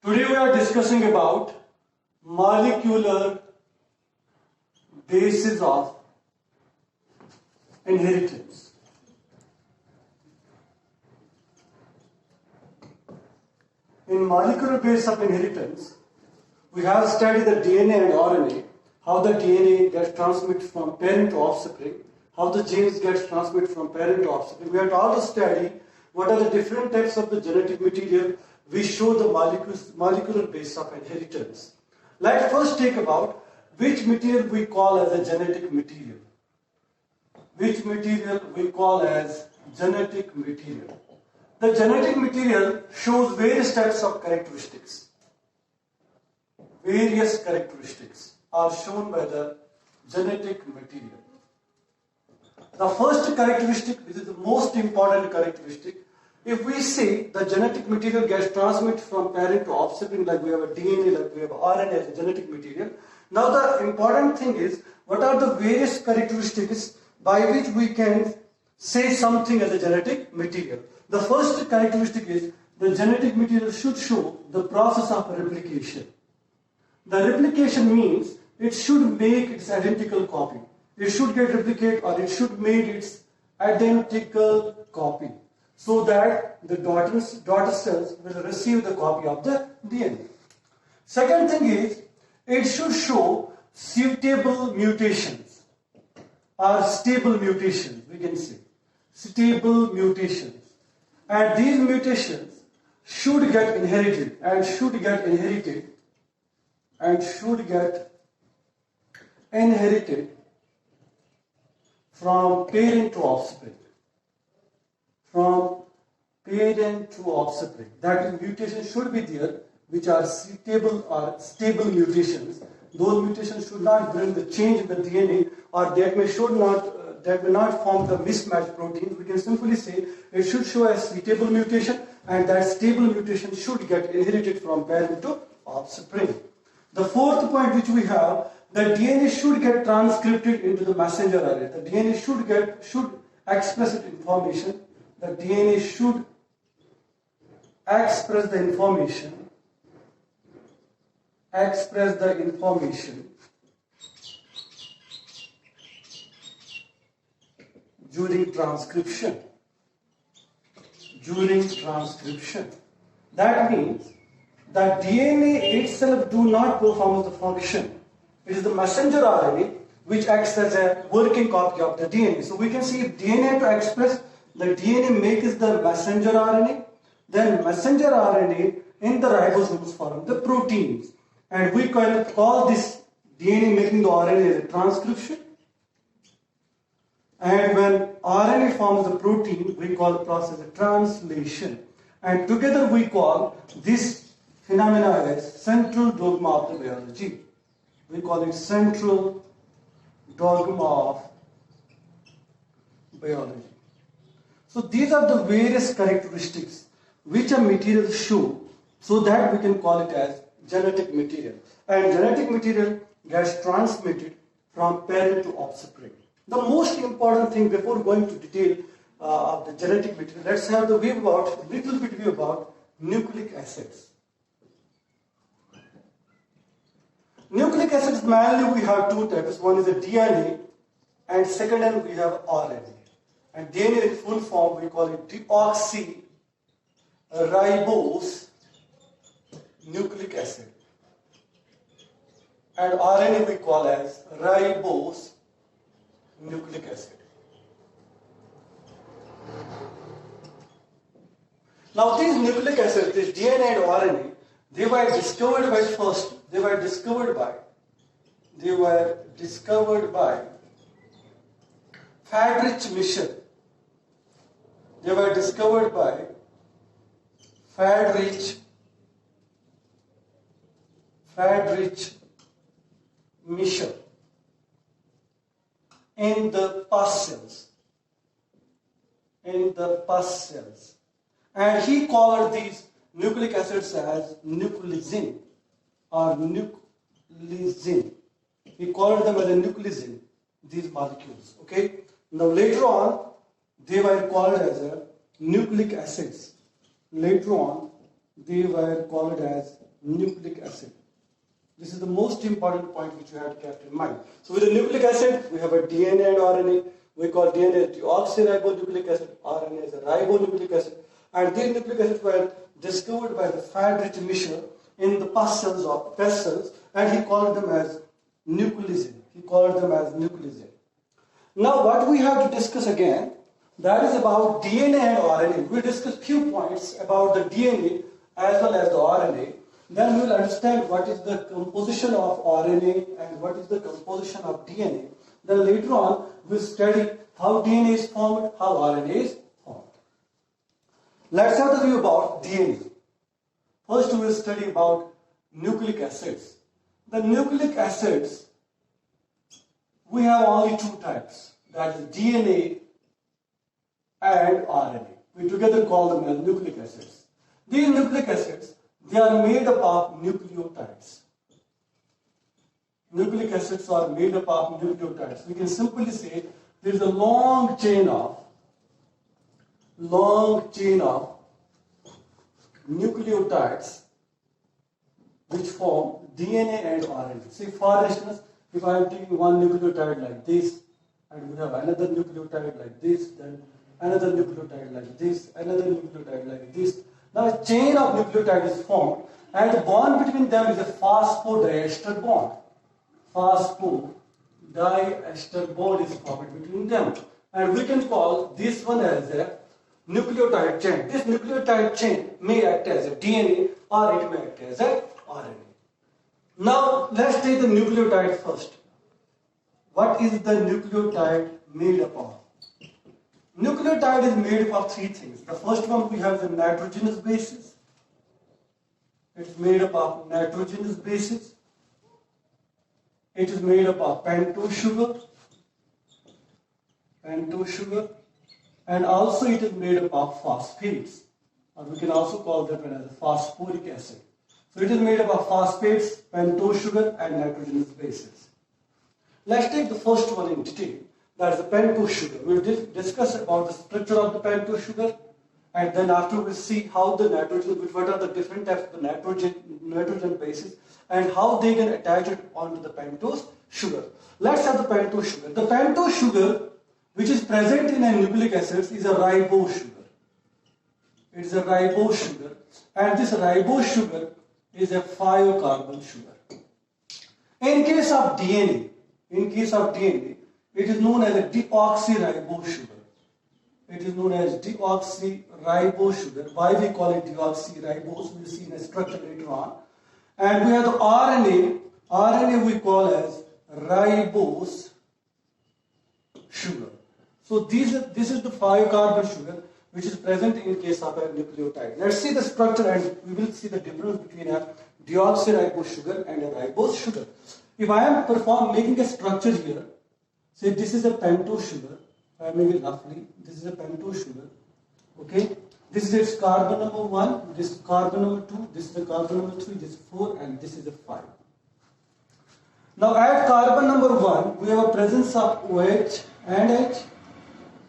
Today we are discussing about molecular basis of inheritance. In molecular basis of inheritance, we have studied the DNA and RNA, how the DNA gets transmitted from parent to offspring, how the genes gets transmitted from parent to offspring. We have also studied what are the different types of the genetic material which show the molecular basis of inheritance. Let's first take about which material we call as a genetic material. Which material we call as genetic material. The genetic material shows various types of characteristics. Various characteristics are shown by the genetic material. The first characteristic, which is the most important characteristic, if we say the genetic material gets transmitted from parent to offspring, like we have a DNA, like we have RNA as a genetic material. Now the important thing is, what are the various characteristics by which we can say something as a genetic material? The first characteristic is, the genetic material should show the process of replication. The replication means it should make its identical copy. It should get replicated, or it should make its identical copy, so that the daughter cells will receive the copy of the DNA. Second thing is, it should show suitable mutations or stable mutations, we can say. Stable mutations. And these mutations should get inherited and should get inherited from parent to offspring. From parent to offspring. That mutations should be there which are suitable or stable mutations. Those mutations should not bring the change in the DNA, or that may not form the mismatched proteins. We can simply say it should show a suitable mutation, and that stable mutation should get inherited from parent to offspring. The fourth point which we have, the DNA should get transcripted into the messenger RNA. The DNA should express its information. The DNA should express the information during transcription. That means that DNA itself do not perform the function. It is the messenger RNA which acts as a working copy of the DNA. So we can see if DNA to express, the DNA makes the messenger RNA, then messenger RNA in the ribosomes form the proteins. And we can call this DNA making the RNA as a transcription. And when RNA forms the protein, we call the process a translation. And together we call this phenomena as central dogma of the biology. We call it central dogma of biology. So these are the various characteristics which a material show, so that we can call it as genetic material. And genetic material gets transmitted from parent to offspring. The most important thing before going to detail of the genetic material, let's have the little bit view about nucleic acids. Nucleic acids, mainly we have two types. One is the DNA, and second one we have RNA. And DNA in full form we call it deoxyribose nucleic acid. And RNA we call as ribose nucleic acid. Now these nucleic acids, this DNA and RNA, they were discovered by Friedrich Michel. They were discovered by Friedrich Michel in the pus cells. And he called these nucleic acids as nucleosin or nucleosin. He called them as a nucleosin, these molecules. Okay. Now later on, they were called as a nucleic acids. Later on, they were called as nucleic acid. This is the most important point which you have to keep in mind. So with the nucleic acid, we have a DNA and RNA. We call DNA deoxyribonucleic acid, RNA is a ribonucleic acid. And these nucleic acids were discovered by the Friedrich Michel in the pus cells, and he called them as nucleosid. Now what we have to discuss again, that is about DNA and RNA. We'll discuss few points about the DNA as well as the RNA. Then we will understand what is the composition of RNA and what is the composition of DNA. Then later on, we'll study how DNA is formed, how RNA is formed. Let's have the view about DNA. First, we will study about nucleic acids. The nucleic acids, we have only two types, that is DNA and RNA. We together call them as nucleic acids. These nucleic acids, they are made up of nucleotides. Nucleic acids are made up of nucleotides. We can simply say there is a long chain of nucleotides which form DNA and RNA. See, for instance, if I am taking one nucleotide like this, and we have another nucleotide like this, then another nucleotide like this, another nucleotide like this. Now a chain of nucleotides is formed, and the bond between them is a phosphodiester bond. Phosphodiester bond is formed between them. And we can call this one as a nucleotide chain. This nucleotide chain may act as a DNA or it may act as a RNA. Now let's take the nucleotide first. What is the nucleotide made up of? Nucleotide is made up of three things. The first one, we have the nitrogenous bases. It's made up of nitrogenous bases. It is made up of pentose sugar, and also it is made up of phosphates, or we can also call that one as phosphoric acid. So it is made up of phosphates, pentose sugar, and nitrogenous bases. Let's take the first one in detail. That is the pentose sugar. We'll discuss about the structure of the pentose sugar, and then after we'll see how the nitrogen, what are the different types of the nitrogen bases, and how they can attach it onto the pentose sugar. Let's have the pentose sugar. The pentose sugar, which is present in a nucleic acid, is a ribose sugar. It is a ribose sugar, and this ribose sugar is a 5-carbon sugar. In case of DNA, it is known as a deoxyribose sugar. Why we call it deoxyribose, we'll see in a structure later on. And we have the RNA. RNA we call as ribose sugar. So this is the 5-carbon sugar which is present in case of a nucleotide. Let's see the structure and we will see the difference between a deoxyribose sugar and a ribose sugar. If I am making a structure here, say this is a pentose sugar, I am making it roughly, this is a pentose sugar, okay? This is its carbon number 1, this is carbon number 2, this is the carbon number 3, this is 4, and this is a 5. Now at carbon number 1, we have a presence of OH and H,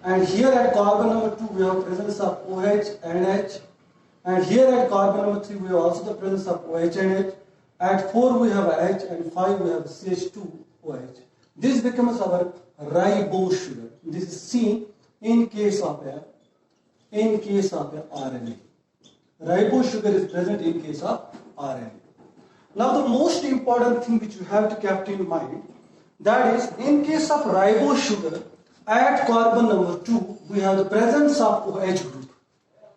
and here at carbon number 2, we have a presence of OH and H, and here at carbon number 3, we have also the presence of OH and H. At 4, we have a H, and 5, we have CH2OH. This becomes our ribose sugar. This is seen in case of a RNA. Ribose sugar is present in case of RNA. Now the most important thing which you have to keep in mind, that is in case of ribose sugar, at carbon number 2, we have the presence of OH group.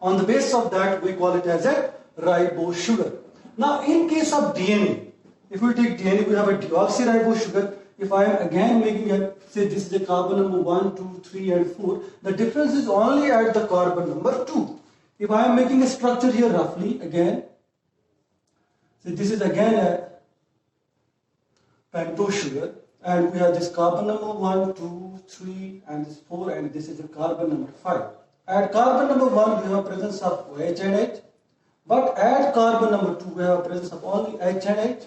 On the basis of that, we call it as a ribose sugar. Now in case of DNA, if we take DNA, we have a deoxyribose sugar. If I am again making a, say this is a carbon number 1, 2, 3 and 4, the difference is only at the carbon number 2. If I am making a structure here roughly, again, so this is again a pentose sugar, and we have this carbon number 1, 2, 3 and this 4, and this is a carbon number 5. At carbon number 1 we have presence of OH and H, but at carbon number 2 we have presence of only H and H,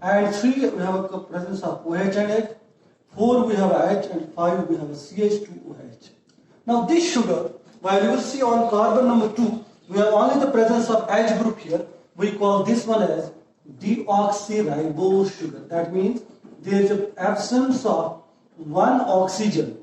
and 3 we have a presence of OH and H, 4 we have H, and 5 we have a CH2OH. Now this sugar, while you will see on carbon number 2, we have only the presence of H group here, we call this one as deoxyribose sugar. That means there is an absence of one oxygen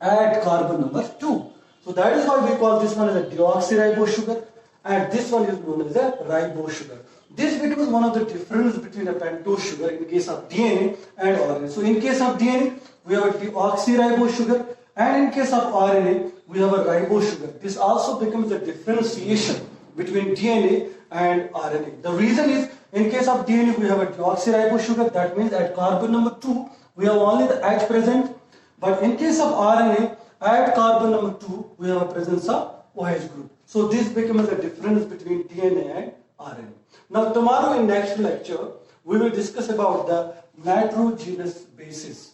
at carbon number 2. So that is why we call this one as a deoxyribose sugar, and this one is known as a ribose sugar. This becomes one of the difference between a pentose sugar in case of DNA and RNA. So in case of DNA, we have a deoxyribose sugar, and in case of RNA, we have a ribose sugar. This also becomes the differentiation between DNA and RNA. The reason is, in case of DNA, we have a deoxyribose sugar. That means at carbon number 2, we have only the H present. But in case of RNA, at carbon number 2, we have a presence of OH group. So this becomes the difference between DNA and RNA. Now tomorrow in next lecture, we will discuss about the nitrogenous bases.